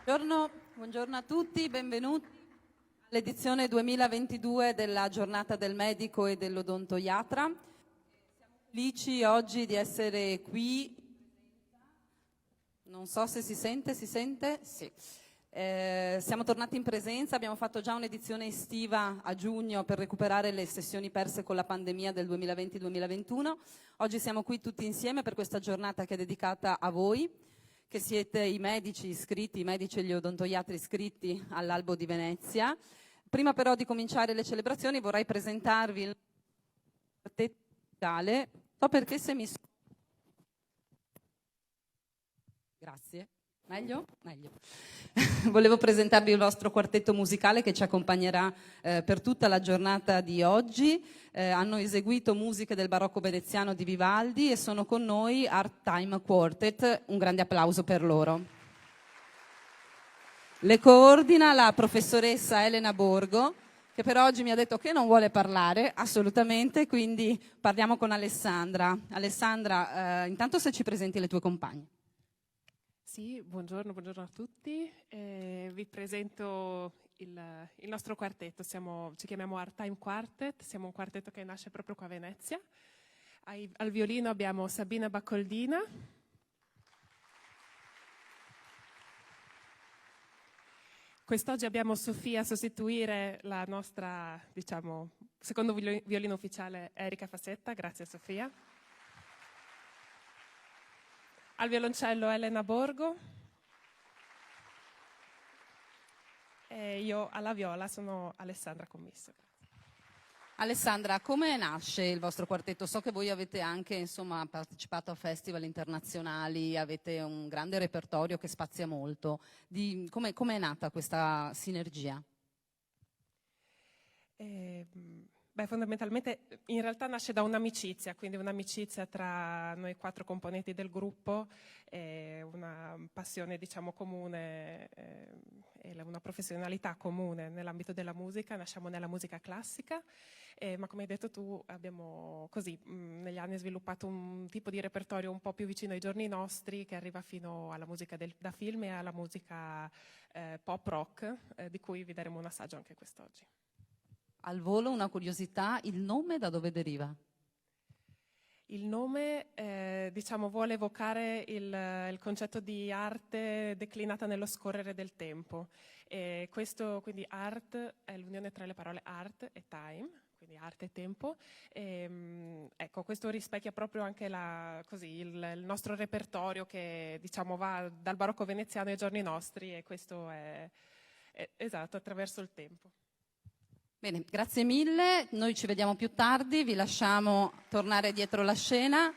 Buongiorno a tutti, benvenuti all'edizione 2022 della Giornata del Medico e dell'Odontoiatra. Siamo felici oggi di essere qui. Non so se si sente? Sì. Siamo tornati in presenza, abbiamo fatto già un'edizione estiva a giugno per recuperare le sessioni perse con la pandemia del 2020-2021. Oggi siamo qui tutti insieme per questa giornata che è dedicata a voi, che siete i medici iscritti, i medici e gli odontoiatri iscritti all'Albo di Venezia. Prima però di cominciare le celebrazioni vorrei presentarvi il quartetto musicale. So perché se mi... Grazie. Meglio? Meglio. Volevo presentarvi il nostro quartetto musicale che ci accompagnerà per tutta la giornata di oggi. Hanno eseguito musiche del barocco veneziano di Vivaldi e sono con noi Art Time Quartet. Un grande applauso per loro. Le coordina la professoressa Elena Borgo, che per oggi mi ha detto che non vuole parlare assolutamente, quindi parliamo con Alessandra. Alessandra, intanto se ci presenti le tue compagne. Sì, buongiorno a tutti. Vi presento il nostro quartetto. Ci chiamiamo Art Time Quartet, siamo un quartetto che nasce proprio qua a Venezia. Al violino abbiamo Sabina Baccoldina. Quest'oggi abbiamo Sofia a sostituire la nostra, secondo violino ufficiale Erika Fassetta. Grazie Sofia. Al violoncello Elena Borgo e io alla viola sono Alessandra Commisso. Alessandra, come nasce il vostro quartetto? So che voi avete anche partecipato a festival internazionali, avete un grande repertorio che spazia molto. Come è nata questa sinergia? Fondamentalmente in realtà nasce da un'amicizia, quindi un'amicizia tra noi 4 componenti del gruppo, una passione comune e una professionalità comune nell'ambito della musica. Nasciamo nella musica classica, ma come hai detto tu abbiamo negli anni sviluppato un tipo di repertorio un po' più vicino ai giorni nostri, che arriva fino alla musica da film e alla musica pop rock, di cui vi daremo un assaggio anche quest'oggi. Al volo una curiosità, il nome da dove deriva? Il nome vuole evocare il concetto di arte declinata nello scorrere del tempo. Questo, quindi art, è l'unione tra le parole art e time, quindi arte e tempo. Ecco, questo rispecchia proprio anche il nostro repertorio che va dal barocco veneziano ai giorni nostri, e questo è esatto, attraverso il tempo. Bene, grazie mille, noi ci vediamo più tardi, vi lasciamo tornare dietro la scena.